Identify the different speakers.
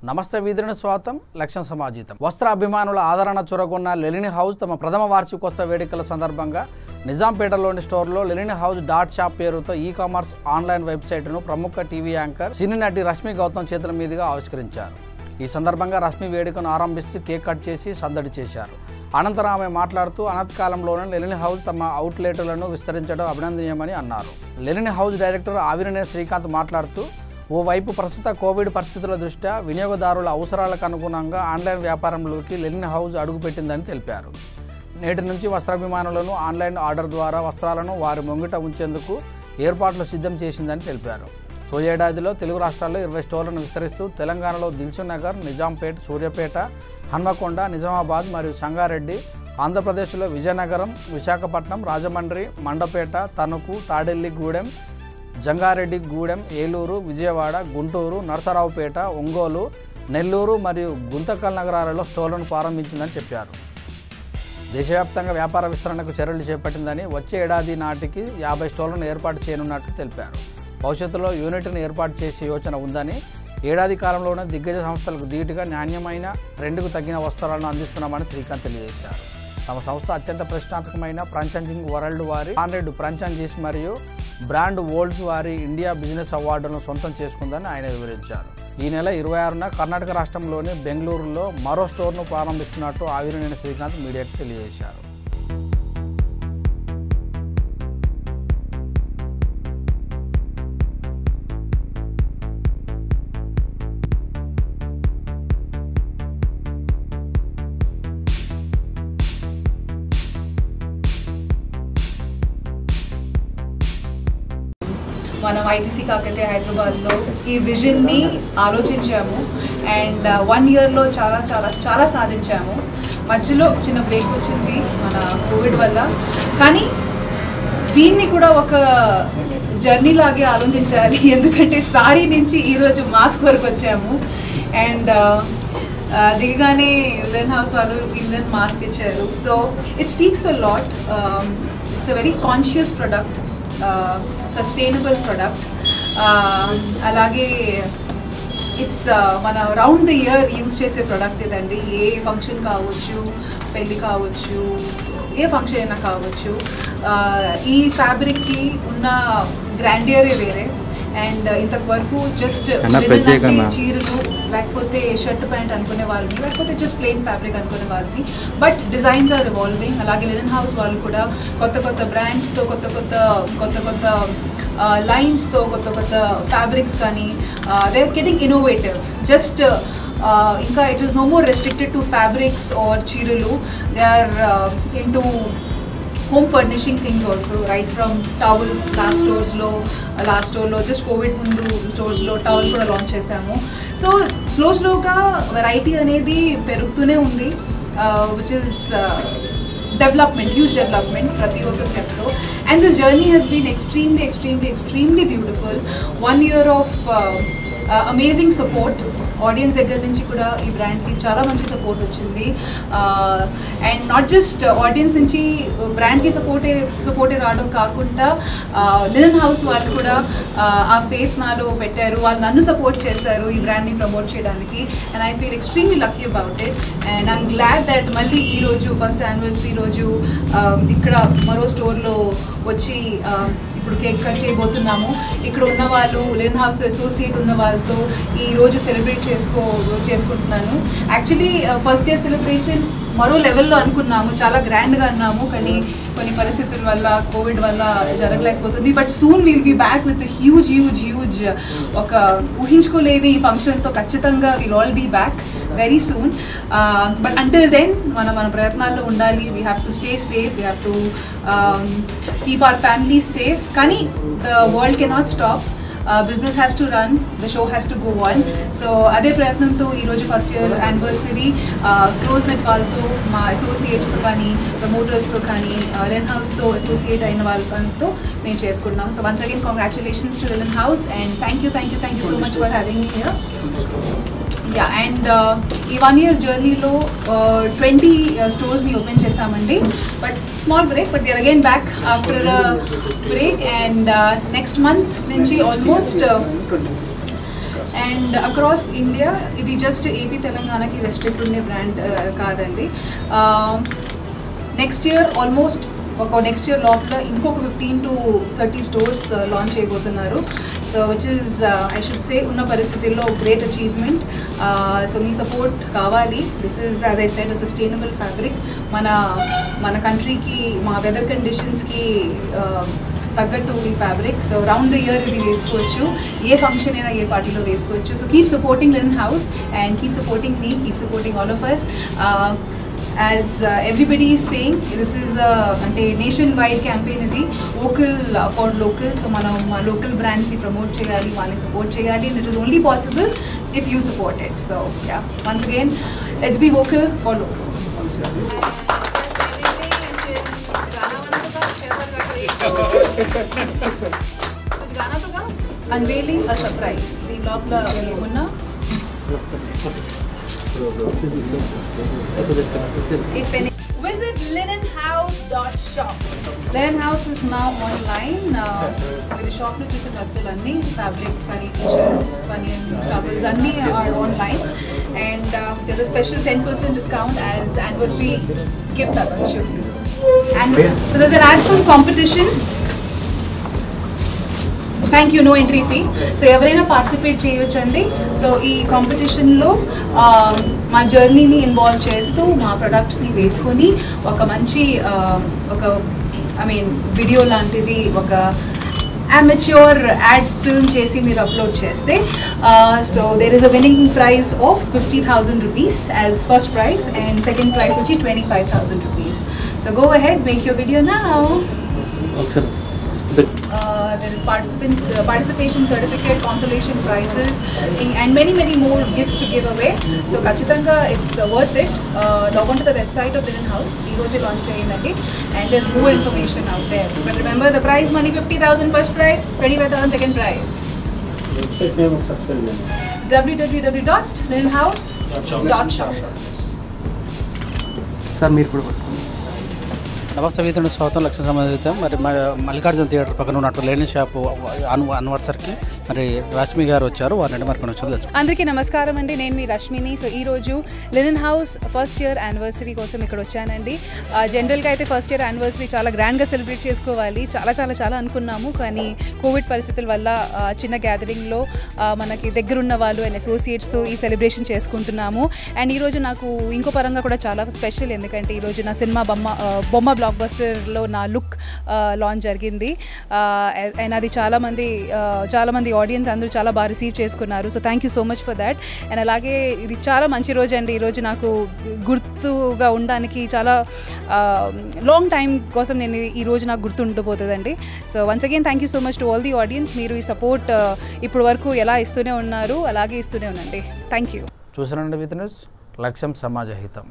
Speaker 1: నమస్తే వీధుని స్వాగతం లక్ష్యం సమాజితం వస్త్ర అభిమానుల ఆదరణ చొరగొన్న లెనిన్ హౌస్ తమ ప్రథమ వార్షికోత్సవ వేడుకల సందర్భంగా నిజాంపేటలోని స్టోర్లో లెనిన్ హౌస్ .షాప్ పేరుతో ఈ-కామర్స్ ఆన్లైన్ వెబ్సైట్ను ప్రముఖ టీవీ యాంకర్ సినీ నటి రష్మి గౌతమ్ చేతుల మీదుగా ఆవిష్కరించారు. ఈ సందర్భంగా రష్మి వేడుకను ఆరంభించి కేక్ కట్ చేసి సందడి చేశారు. అనంతరం ఆమె మాట్లాడుతూ అనతికాలంలోనే లెనిన్ హౌస్ తమ అవుట్లెట్లను విస్తరించడం అభినందనీయమని అన్నారు. లెనిన్ హౌస్ డైరెక్టర్ ఆవిరనేని శ్రీకాంత్ మాట్లాడుతూ ఓవైపు ప్రస్తుత కోవిడ్ పరిస్థితుల దృష్ట్యా వినియోగదారుల అవసరాలకు అనుగుణంగా ఆన్లైన్ వ్యాపారంలోకి లెనిన్ హౌస్ అడుగుపెట్టిందని తెలిపారు. నేటి నుంచి వస్త్రాభిమానులను ఆన్లైన్ ఆర్డర్ ద్వారా వస్త్రాలను వారి ముంగిట ఉంచేందుకు ఏర్పాట్లు సిద్ధం చేసిందని తెలిపారు. ఏడాదిలో తెలుగు రాష్ట్రాల్లో 20 స్టోర్లను విస్తరిస్తూ తెలంగాణలో దిల్సుఖ్నగర్, నిజాంపేట, సూర్యాపేట, హన్మకొండ, నిజామాబాద్ మరియు సంగారెడ్డి, ఆంధ్రప్రదేశ్లో విజయనగరం, విశాఖపట్నం, రాజమండ్రి, మండపేట, తణుకు, తాడేపల్లిగూడెం, జంగారెడ్డిగూడెం, ఏలూరు, విజయవాడ, గుంటూరు, నరసరావుపేట, ఒంగోలు, నెల్లూరు మరియు గుంతకల్ నగరాలలో స్టోర్లను ప్రారంభించిందని చెప్పారు. దేశవ్యాప్తంగా వ్యాపార విస్తరణకు చర్యలు చేపట్టిందని, వచ్చే ఏడాది నాటికి 50 స్టోర్లను ఏర్పాటు చేయనున్నట్లు తెలిపారు. భవిష్యత్తులో యూనిట్ను ఏర్పాటు చేసే యోచన ఉందని, ఏడాది కాలంలోనే దిగ్గజ సంస్థలకు ధీటుగా నాణ్యమైన, ట్రెండ్కు తగ్గిన వస్త్రాలను అందిస్తున్నామని శ్రీకాంత్ తెలియజేశారు. తమ సంస్థ అత్యంత ప్రతిష్టాత్మకమైన ఫ్రాంచైజింగ్ వరల్డ్ వారి 100 ఫ్రాంచైజీస్ మరియు బ్రాండ్ వరల్డ్స్ వారి ఇండియా బిజినెస్ అవార్డులను సొంతం చేసుకుందని ఆయన వివరించారు. ఈ నెల 26న కర్ణాటక రాష్ట్రంలోని బెంగళూరులో మరో స్టోర్ను ప్రారంభిస్తున్నట్టు ఆవిరనేని శ్రీకాంత్ మీడియాకు తెలియజేశారు.
Speaker 2: మనం ఐటీసీ కాకతీయ హైదరాబాద్లో ఈ విజన్ని ఆలోచించాము అండ్ 1 ఇయర్లో చాలా సాధించాము. మధ్యలో చిన్న బ్రేక్ వచ్చింది మన కోవిడ్ వల్ల, కానీ దీన్ని కూడా ఒక జర్నీ లాగే ఆలోచించాలి. ఎందుకంటే సారీ నుంచి ఈరోజు మాస్క్ వరకు వచ్చాము అండ్ దిగగానే లెనిన్ హౌస్ వాళ్ళు ఇండియన్ మాస్క్ ఇచ్చారు. So it speaks a lot. It's a very conscious product, sustainable product. అలాగే ఇట్స్ మన రౌండ్ ద ఇయర్ యూజ్ చేసే ప్రొడక్ట్ ఇదండి. ఏ ఫంక్షన్ కావచ్చు, పెళ్ళి కావచ్చు, ఏ ఫంక్షన్ అయినా కావచ్చు, ఈ ఫ్యాబ్రిక్కి ఉన్న గ్రాండియరే వేరే. అండ్ ఇంతవరకు జస్ట్ చీరలు లేకపోతే షర్ట్ ప్యాంట్ అనుకునే వాళ్ళని, లేకపోతే జస్ట్ ప్లెయిన్ ఫ్యాబ్రిక్ అనుకునే వాళ్ళని, బట్ డిజైన్స్ ఆర్ ఎవాల్వింగ్. అలాగే లెనిన్ హౌస్ వాళ్ళు కూడా కొత్త బ్రాండ్స్తో, కొత్త లైన్స్తో, కొత్త ఫ్యాబ్రిక్స్ కానీ they are getting innovative. Just ఇంకా it is no more restricted to fabrics or చీరలు. They are into home furnishing things also, right from towels. last store just covid mundu stores lo towel kuda launch chesamu. So slowga variety anedi perugtune undi, which is development, huge development prati oka step lo. And this journey has been extremely beautiful. 1 year of amazing support. Audience దగ్గర నుంచి కూడా ఈ బ్రాండ్కి చాలా మంచి support వచ్చింది. And not just audience నుంచి బ్రాండ్కి సపోర్టే రావడం కాకుండా లెనిన్ హౌస్ వాళ్ళు కూడా ఆ ఫేత్ నాలో పెట్టారు. వాళ్ళు నన్ను సపోర్ట్ చేశారు ఈ బ్రాండ్ని ప్రమోట్ చేయడానికి. And I feel extremely lucky about it. And I'm glad that మళ్ళీ ఈరోజు ఫస్ట్ యానివర్సరీ రోజు ఇక్కడ మరో స్టోర్లో వచ్చి ఇప్పుడు కేక్ కట్ చేయబోతున్నాము. ఇక్కడ ఉన్న వాళ్ళు, లెనిన్ హౌస్తో అసోసియేట్ ఉన్న వాళ్ళతో ఈరోజు సెలబ్రేట్ చేసుకుంటున్నాను. యాక్చువల్లీ ఫస్ట్ ఇయర్ సెలబ్రేషన్ మరో లెవెల్లో అనుకున్నాము, చాలా గ్రాండ్గా అన్నాము, కానీ కొన్ని పరిస్థితుల వల్ల, కోవిడ్ వల్ల జరగలేకపోతుంది. But soon will be back with huge ఒక ఊహించుకోలేని ఫంక్షన్తో ఖచ్చితంగా will all be back very soon. But until then మన ప్రయత్నాల్లో ఉండాలి. We have to stay safe, we have to keep our family safe. కానీ the world cannot stop. Business has to run, the show has to go on. So అదే ప్రయత్నంతో ఈరోజు first year anniversary close net వాళ్ళతో, మా అసోసియేట్స్తో కానీ, ప్రమోటర్స్తో కానీ, Lenin హౌస్తో associate అయిన వాళ్ళతో మేము చేసుకుంటున్నాం. So once again congratulations to Linen House and thank you so much for having me here. Yeah, and ఈ 1 year జర్నీలో 20 స్టోర్స్ని ఓపెన్ చేసామండి. But small break, but we're again back after break. And next month నుంచి almost and across India. ఇది just AP తెలంగాణకి restrict ఉండే brand కాదండి. Next year almost next year లోపల ఇంకొక 15 to 30 స్టోర్స్ లాంచ్ చేయబోతున్నారు. So which is I should say ఉన్న పరిస్థితుల్లో గ్రేట్ అచీవ్మెంట్. సో మీ సపోర్ట్ కావాలి. This is as I said sustainable fabric. మన కంట్రీకి, మా వెదర్ కండిషన్స్కి తగ్గట్టు ఈ fabric. So round the year ఇది వేసుకోవచ్చు, ఏ ఫంక్షన్ అయినా ఏ పార్టీలో వేసుకోవచ్చు. So keep supporting Linen House and keep supporting me, keep supporting all of us. As everybody is saying, this is a nationwide campaign idi, vocal for local. So mana local brands ni promote cheyali, wali support cheyali, and it is only possible if you support it. So yeah, once again, let's be vocal for local. Unveiling a surprise. The lopla munna visit linenhouse.shop. Linen House is now online. The shop lo chuse vastulanni, fabrics, funny t-shirts, bunions, towels, anni are online. And there's a special 10% discount as anniversary gift avachu. And so there's an ad for competition. Thank you, no entry fee. So ఎవరైనా participate చేయొచ్చండి. So ఈ కాంపిటీషన్లో మా జర్నీని involve చేస్తూ మా ప్రొడక్ట్స్ని వేసుకొని ఒక మంచి వీడియో లాంటిది, ఒక అమెచ్యూర్ యాడ్ ఫిల్మ్ చేసి మీరు అప్లోడ్ చేస్తే so there is a winning prize of 50,000 rupees as first prize and second prize వచ్చి 25,000 rupees. So go ahead, make your video now. There is participation certificate, consolation prizes, and many more gifts to give away. So kachitanga it's worth it. Log on to the website of Linen House. Ee roju launch ayindandi, and there's more information out there. But remember, the prize money 50,000 first prize, 25,000 second prize.
Speaker 3: Website name of suspend
Speaker 2: www.linenhouse.shop.
Speaker 3: Sir, meer kuda
Speaker 1: నమస్తే వీధుడు స్వాగతం. లక్ష్యం సంబంధితం మరి Mallikarjuna theatre పక్కన ఉన్నట్టు Lenin shop అన్వర్సర్కి మరి రష్మి గారు వచ్చారు. వారిని మరి కొంచెం
Speaker 2: అందరికీ నమస్కారం అండి, నేను మీ రష్మిని. సో ఈరోజు Linen House first year anniversary కోసం ఇక్కడ వచ్చానండి. జనరల్గా అయితే ఫస్ట్ ఇయర్ యానివర్సరీ చాలా గ్రాండ్గా సెలబ్రేట్ చేసుకోవాలి, చాలా అనుకున్నాము. కానీ కోవిడ్ పరిస్థితుల వల్ల చిన్న గ్యాదరింగ్లో మనకి దగ్గరున్న వాళ్ళు అండ్ అసోసియేట్స్తో ఈ సెలబ్రేషన్ చేసుకుంటున్నాము. అండ్ ఈరోజు నాకు ఇంకో పరంగా కూడా చాలా స్పెషల్, ఎందుకంటే ఈరోజు నా సినిమా బొమ్మ బ్లాక్ బస్టర్లో నా లుక్ లాంచ్ జరిగింది. అండ్ అది చాలామంది ఆడియన్స్ అందరూ చాలా బాగా రిసీవ్ చేసుకున్నారు. So thank you so much for that. And అలాగే ఇది చాలా మంచి రోజు అండి. ఈరోజు నాకు గుర్తుగా ఉండడానికి చాలా లాంగ్ టైం కోసం నేను ఈరోజు నాకు గుర్తుండిపోతుందండి. So once again thank you so much to all the audience. మీరు ఈ సపోర్ట్ ఇప్పుడు వరకు ఎలా ఇస్తూనే ఉన్నారు, అలాగే ఇస్తూనే ఉండండి. Thank you.
Speaker 1: చూసానండి విత్ న్యూస్, లక్ష్యం సమాజ హితం.